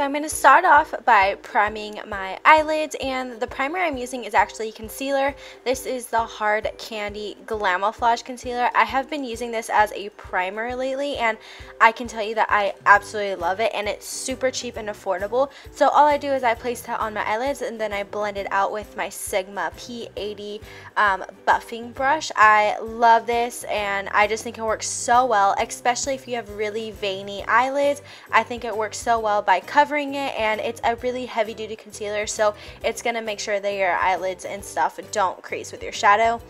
I'm going to start off by priming my eyelids, and the primer I'm using is actually concealer. This is the Hard Candy Glamoflauge concealer. I have been using this as a primer lately, and I can tell you that I absolutely love it, and it's super cheap and affordable. So all I do is I place that on my eyelids, and then I blend it out with my Sigma P80 buffing brush. I love this, and I just think it works so well, especially if you have really veiny eyelids. I think it works so well by covering it, and it's a really heavy duty concealer, so it's going to make sure that your eyelids and stuff don't crease with your shadow.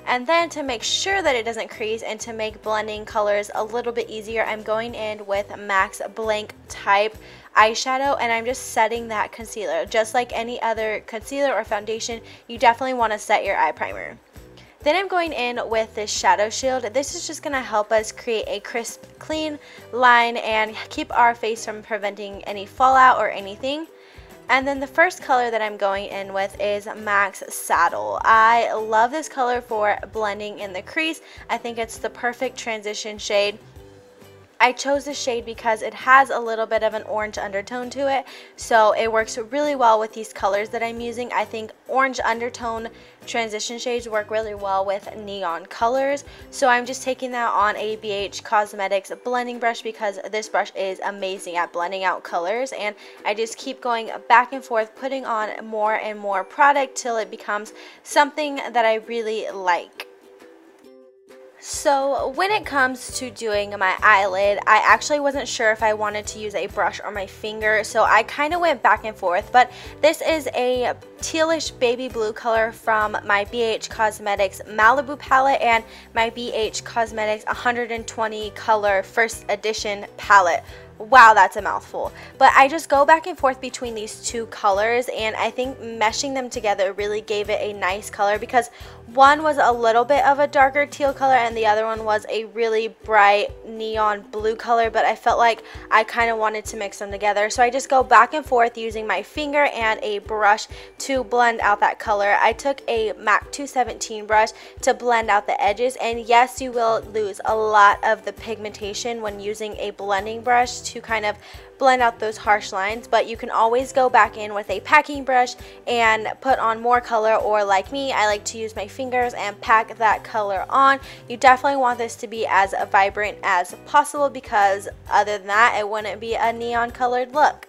And then to make sure that it doesn't crease and to make blending colors a little bit easier, I'm going in with MAC's Blanc Type eyeshadow, and I'm just setting that concealer. Just like any other concealer or foundation, you definitely want to set your eye primer. Then I'm going in with this shadow shield. This is just going to help us create a crisp, clean line and keep our face from preventing any fallout or anything. And then the first color that I'm going in with is MAC's Saddle. I love this color for blending in the crease. I think it's the perfect transition shade. I chose this shade because it has a little bit of an orange undertone to it, so it works really well with these colors that I'm using. I think orange undertone transition shades work really well with neon colors, so I'm just taking that on a BH Cosmetics blending brush because this brush is amazing at blending out colors, and I just keep going back and forth, putting on more and more product till it becomes something that I really like. So when it comes to doing my eyelid, I actually wasn't sure if I wanted to use a brush or my finger, so I kind of went back and forth, but this is a tealish baby blue color from my BH Cosmetics Malibu palette and my BH Cosmetics 120 color first edition palette. Wow, that's a mouthful. But I just go back and forth between these two colors, and I think meshing them together really gave it a nice color because one was a little bit of a darker teal color and the other one was a really bright neon blue color, but I felt like I kind of wanted to mix them together. So I just go back and forth using my finger and a brush to blend out that color. I took a MAC 217 brush to blend out the edges, and yes, you will lose a lot of the pigmentation when using a blending brush to kind of blend out those harsh lines, but you can always go back in with a packing brush and put on more color, or like me, I like to use my fingers and pack that color on. You definitely want this to be as vibrant as possible because other than that, it wouldn't be a neon colored look.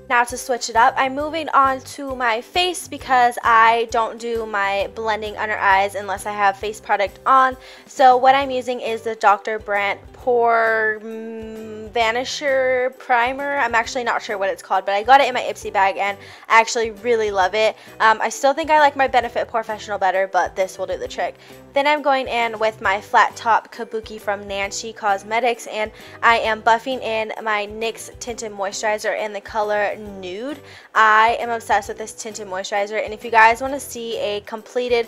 Now to switch it up, I'm moving on to my face because I don't do my blending under eyes unless I have face product on. So what I'm using is the Dr. Brandt Pore Vanisher Primer. I'm actually not sure what it's called, but I got it in my Ipsy bag and I actually really love it. I still think I like my Benefit Professional better, but this will do the trick. Then I'm going in with my flat top kabuki from NYX Cosmetics, and I am buffing in my NYX Tinted Moisturizer in the color Nude. I am obsessed with this tinted moisturizer, and if you guys want to see a completed,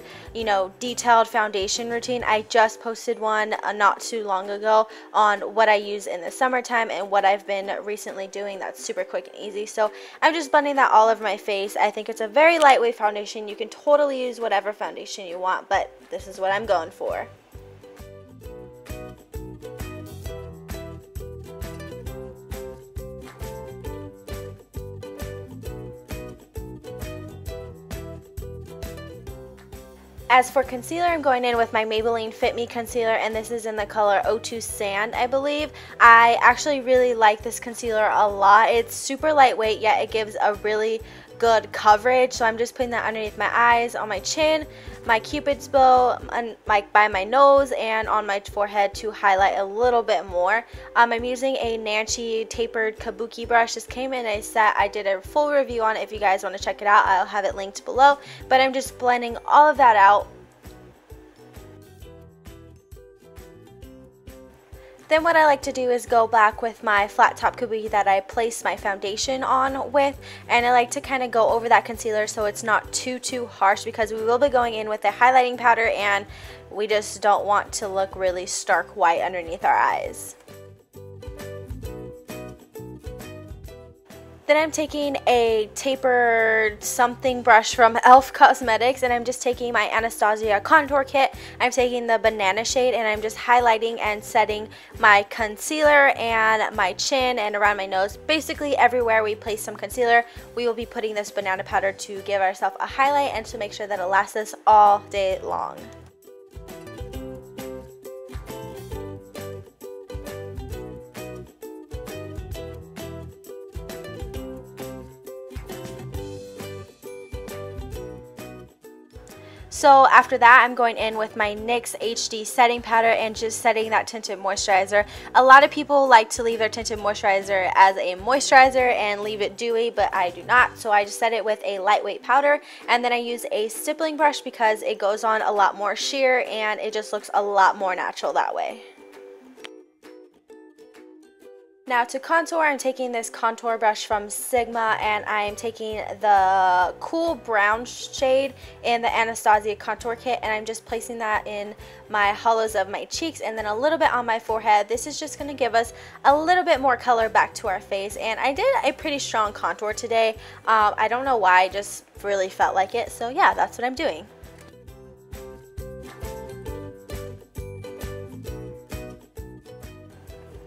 detailed foundation routine, I just posted one not too long ago on what I use in the summertime and what I've been recently doing. That's super quick and easy. So I'm just blending that all over my face. I think it's a very lightweight foundation. You can totally use whatever foundation you want, but this is what I'm going for. As for concealer, I'm going in with my Maybelline Fit Me concealer, and this is in the color O2 Sand, I believe. I actually really like this concealer a lot. It's super lightweight, yet it gives a really good coverage. So I'm just putting that underneath my eyes, on my chin, my cupid's bow, and by my nose, and on my forehead to highlight a little bit more. I'm using a Nancy tapered kabuki brush. This came in a set. I did a full review on it. If you guys want to check it out, I'll have it linked below. But I'm just blending all of that out. Then what I like to do is go back with my flat top kabuki that I placed my foundation on with, and I like to kind of go over that concealer so it's not too harsh, because we will be going in with a highlighting powder and we just don't want to look really stark white underneath our eyes. Then I'm taking a tapered something brush from e.l.f. Cosmetics, and I'm just taking my Anastasia contour kit. I'm taking the banana shade, and I'm just highlighting and setting my concealer and my chin and around my nose. Basically everywhere we place some concealer, we will be putting this banana powder to give ourselves a highlight and to make sure that it lasts us all day long. So after that, I'm going in with my NYX HD setting powder and just setting that tinted moisturizer. A lot of people like to leave their tinted moisturizer as a moisturizer and leave it dewy, but I do not. So I just set it with a lightweight powder, and then I use a stippling brush because it goes on a lot more sheer and it just looks a lot more natural that way. Now to contour, I'm taking this contour brush from Sigma, and I'm taking the cool brown shade in the Anastasia contour kit, and I'm just placing that in my hollows of my cheeks and then a little bit on my forehead. This is just going to give us a little bit more color back to our face, and I did a pretty strong contour today. I don't know why, I just really felt like it, so yeah, that's what I'm doing.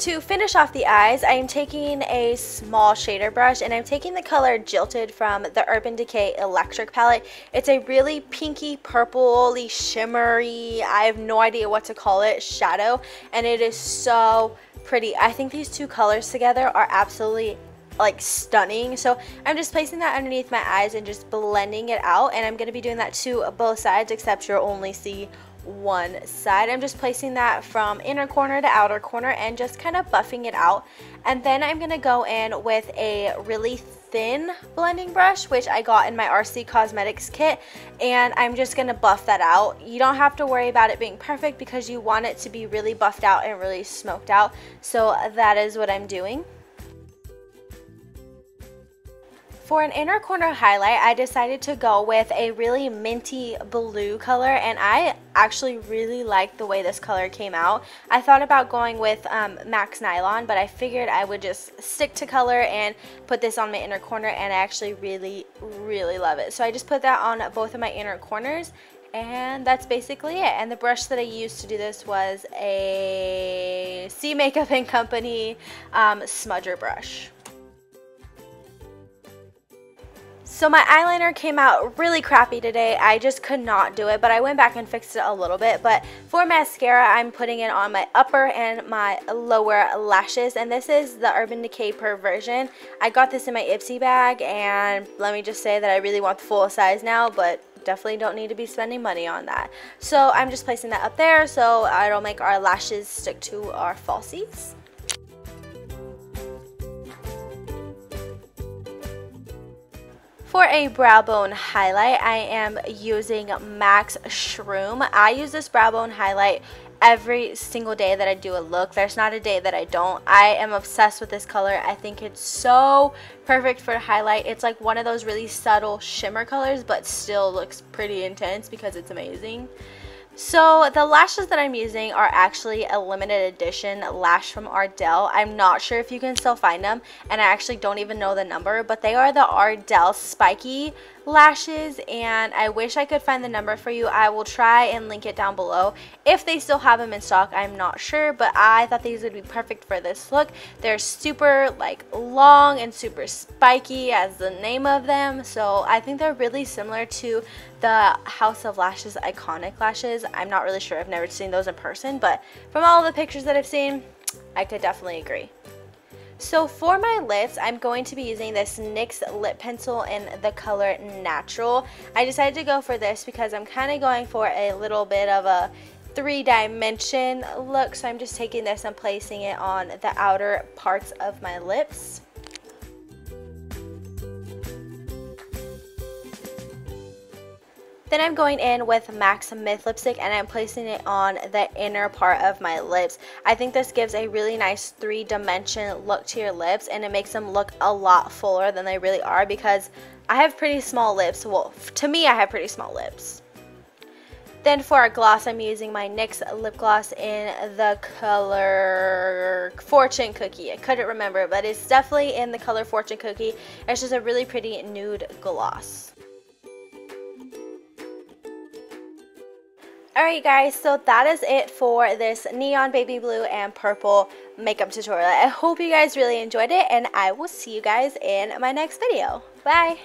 To finish off the eyes, I'm taking a small shader brush, and I'm taking the color Jilted from the Urban Decay Electric palette. It's a really pinky, purpley, shimmery, I have no idea what to call it, shadow, and it is so pretty. I think these two colors together are absolutely like stunning. So I'm just placing that underneath my eyes and just blending it out, and I'm going to be doing that to both sides, except you'll only see one side. I'm just placing that from inner corner to outer corner and just kind of buffing it out. And then I'm going to go in with a really thin blending brush, which I got in my RC Cosmetics kit, and I'm just going to buff that out. You don't have to worry about it being perfect because you want it to be really buffed out and really smoked out. So that is what I'm doing. For an inner corner highlight, I decided to go with a really minty blue color, and I actually really liked the way this color came out. I thought about going with Max Nylon, but I figured I would just stick to color and put this on my inner corner, and I actually really love it. So I just put that on both of my inner corners, and that's basically it. And the brush that I used to do this was a C Makeup & Company smudger brush. So my eyeliner came out really crappy today. I just could not do it, but I went back and fixed it a little bit. But for mascara, I'm putting it on my upper and my lower lashes, and this is the Urban Decay Perversion. I got this in my Ipsy bag, and let me just say that I really want the full size now, but definitely don't need to be spending money on that. So I'm just placing that up there so it'll make our lashes stick to our falsies. For a brow bone highlight, I am using MAC's Shroom. I use this brow bone highlight every single day that I do a look. There's not a day that I don't. I am obsessed with this color. I think it's so perfect for a highlight. It's like one of those really subtle shimmer colors, but still looks pretty intense because it's amazing. So the lashes that I'm using are actually a limited edition lash from Ardell. I'm not sure if you can still find them, and I actually don't even know the number, but they are the Ardell Spiky lashes, and I wish I could find the number for you. I will try and link it down below. If they still have them in stock, I'm not sure, but I thought these would be perfect for this look. They're super like long and super spiky as the name of them, so I think they're really similar to the House of Lashes iconic lashes. I'm not really sure, I've never seen those in person, but from all the pictures that I've seen, I could definitely agree. So for my lips, I'm going to be using this NYX lip pencil in the color Natural. I decided to go for this because I'm kind of going for a little bit of a three-dimension look. So I'm just taking this and placing it on the outer parts of my lips. Then I'm going in with MAC's Myth lipstick, and I'm placing it on the inner part of my lips. I think this gives a really nice three-dimension look to your lips, and it makes them look a lot fuller than they really are because I have pretty small lips. Well, to me, I have pretty small lips. Then for our gloss, I'm using my NYX lip gloss in the color Fortune Cookie. I couldn't remember, but it's definitely in the color Fortune Cookie. It's just a really pretty nude gloss. Alright guys, so that is it for this neon baby blue and purple makeup tutorial. I hope you guys really enjoyed it, and I will see you guys in my next video. Bye!